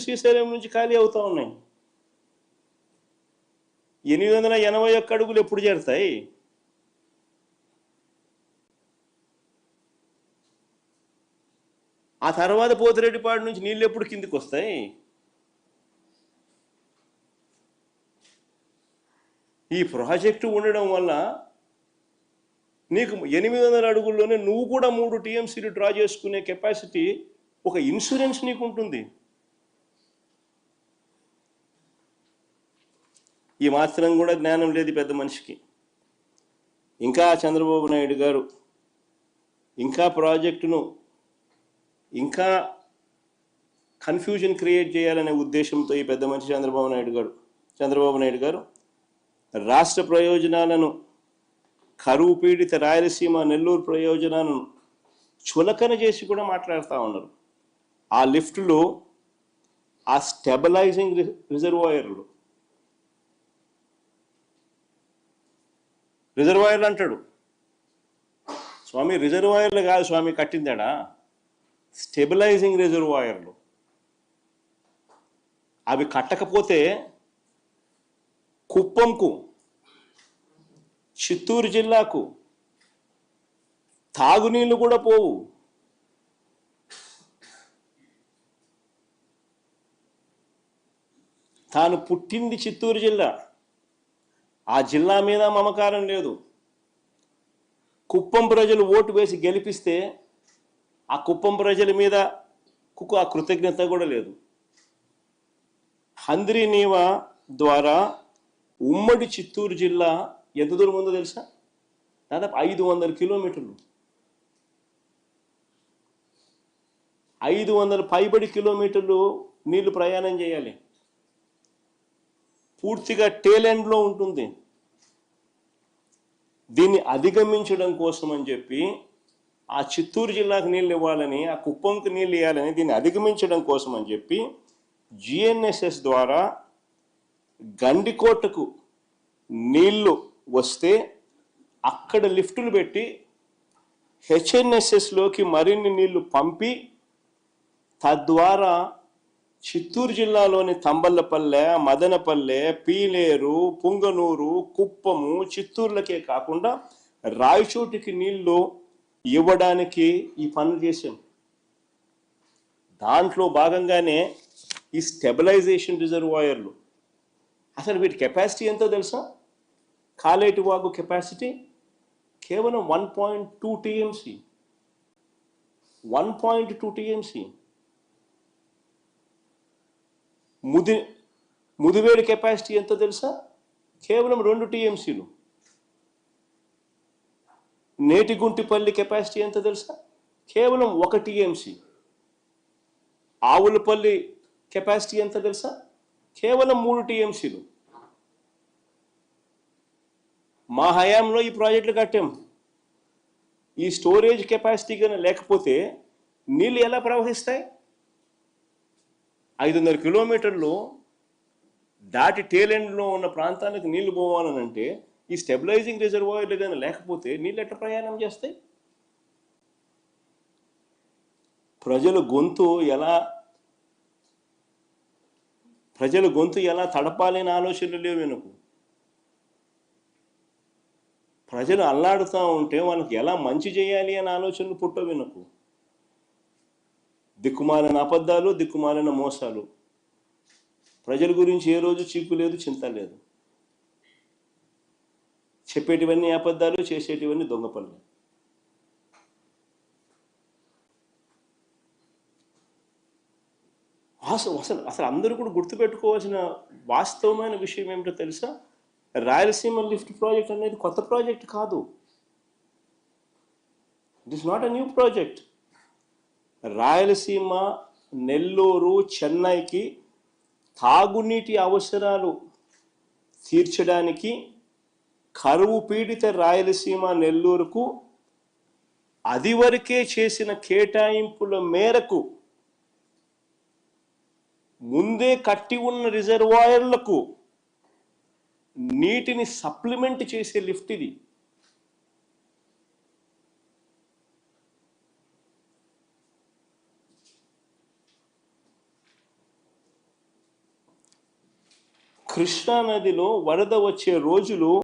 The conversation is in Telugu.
శ్రీశైలం నుంచి ఖాళీ అవుతా ఉన్నాయి. 881 అడుగులు ఎప్పుడు చేరుతాయి? ఆ తర్వాత పోతిరెడ్డిపాడు నుంచి నీళ్ళు ఎప్పుడు కిందికి వస్తాయి? ఈ ప్రాజెక్టు ఉండడం వల్ల నీకు 800 అడుగుల్లోనే నువ్వు కూడా 3 టీఎంసీలు డ్రా చేసుకునే కెపాసిటీ, ఒక ఇన్సూరెన్స్ నీకు ఉంటుంది. ఈ మాత్రం కూడా జ్ఞానం లేదు పెద్ద మనిషికి. ఇంకా చంద్రబాబు నాయుడు గారు ఇంకా ప్రాజెక్టును ఇంకా కన్ఫ్యూజన్ క్రియేట్ చేయాలనే ఉద్దేశంతో ఈ పెద్ద మనిషి చంద్రబాబు నాయుడు గారు రాష్ట్ర ప్రయోజనాలను, కరువు పీడిత రాయలసీమ నెల్లూరు ప్రయోజనాలను చులకన చేసి కూడా మాట్లాడుతూ ఉన్నారు. ఆ లిఫ్ట్లో ఆ స్టెబిలైజింగ్ రిజర్వాయర్లు అంటాడు స్వామి. రిజర్వాయర్లు కాదు స్వామి కట్టిందాడా, స్టెబిలైజింగ్ రిజర్వాయర్లు. అవి కట్టకపోతే కుప్పంకు, చిత్తూరు జిల్లాకు తాగునీళ్ళు కూడా పోవు. తాను పుట్టింది చిత్తూరు జిల్లా, ఆ జిల్లా మీద మమకారం లేదు. కుప్పం ప్రజలు ఓటు వేసి గెలిపిస్తే ఆ కుప్పం ప్రజల మీద ఆ కృతజ్ఞత కూడా లేదు. హంద్రీ నీవా ద్వారా ఉమ్మడి చిత్తూరు జిల్లా ఎంత దూరం ఉందో తెలుసా? దాదాపు 500 కిలోమీటర్లు, 500 పైబడి కిలోమీటర్లు నీళ్లు ప్రయాణం చేయాలి. పూర్తిగా టేలెండ్లో ఉంటుంది. దీన్ని అధిగమించడం కోసం అని చెప్పి, ఆ చిత్తూరు జిల్లాకు నీళ్ళు ఇవ్వాలని, ఆ కుప్పంకి నీళ్ళు ఇవ్వాలని, దీన్ని అధిగమించడం కోసం అని చెప్పి జిఎన్ఎస్ఎస్ ద్వారా గండికోటకు నీళ్లు వస్తే అక్కడ లిఫ్టులు పెట్టి హెచ్ఎన్ఎస్ఎస్లోకి మరిన్ని నీళ్లు పంపి, తద్వారా చిత్తూరు జిల్లాలోని తంబల్లపల్లె, మదనపల్లె, పీలేరు, పుంగనూరు, కుప్పము, చిత్తూరులకే కాకుండా రాయచోటికి నీళ్లు ఇవ్వడానికి ఈ పనులు చేశాం. దాంట్లో భాగంగానే ఈ స్టెబిలైజేషన్ రిజర్వాయర్లు. అసలు వీటి కెపాసిటీ ఎంతో తెలుసా? కాలేటి వాగు కెపాసిటీ కేవలం 1.2 టీఎంసీ. 1.2 టీఎంసీ. ముదివేడి కెపాసిటీ ఎంతో తెలుసా? కేవలం 2 టీఎంసీలు. నేటిగుంటిపల్లి కెపాసిటీ ఎంతో తెలుసా? కేవలం 1 టీఎంసీ. ఆవులపల్లి కెపాసిటీ ఎంత తెలుసా? కేవలం 3 టీఎంసీలు. మా హయాంలో ఈ ప్రాజెక్టులు కట్టాం. ఈ స్టోరేజ్ కెపాసిటీ కానీ లేకపోతే నీళ్ళు ఎలా ప్రవహిస్తాయి? 500 కిలోమీటర్లు దాటి టేలెండ్లో ఉన్న ప్రాంతానికి నీళ్లు పోవాలనంటే ఈ స్టెబిలైజింగ్ రిజర్వాయర్లు కానీ లేకపోతే నీళ్ళు ఎట్లా ప్రయాణం చేస్తాయి? ప్రజల గొంతు ఎలా తడపాలి అనే ఆలోచనలు లేవు వెనుకు. ప్రజలు అల్లాడుతూ ఉంటే వాళ్ళకి ఎలా మంచి చేయాలి అనే ఆలోచనలు పుట్టవు వెనుకు. దిక్కుమాలిన అబద్ధాలు, దిక్కుమాలిన మోసాలు. ప్రజల గురించి ఏ రోజు చీకు లేదు, చింత లేదు. చెప్పేటివన్నీ అబద్ధాలు, చేసేటివన్నీ దొంగ పనులు. అసలు అందరూ కూడా గుర్తుపెట్టుకోవాల్సిన వాస్తవమైన విషయం ఏమిటో తెలుసా? రాయలసీమ లిఫ్ట్ ప్రాజెక్ట్ అనేది కొత్త ప్రాజెక్ట్ కాదు. It is not a new project. Rayalaseema, Nellore, చెన్నైకి తాగునీటి అవసరాలు తీర్చడానికి కరువు పీడిత రాయలసీమ, నెల్లూరుకు అదివరకే చేసిన కేటాయింపుల మేరకు ముందే కట్టి ఉన్న రిజర్వాయర్లకు నీటిని సప్లిమెంట్ చేసే లిఫ్ట్ ఇది. కృష్ణా నదిలో వరద వచ్చే రోజులు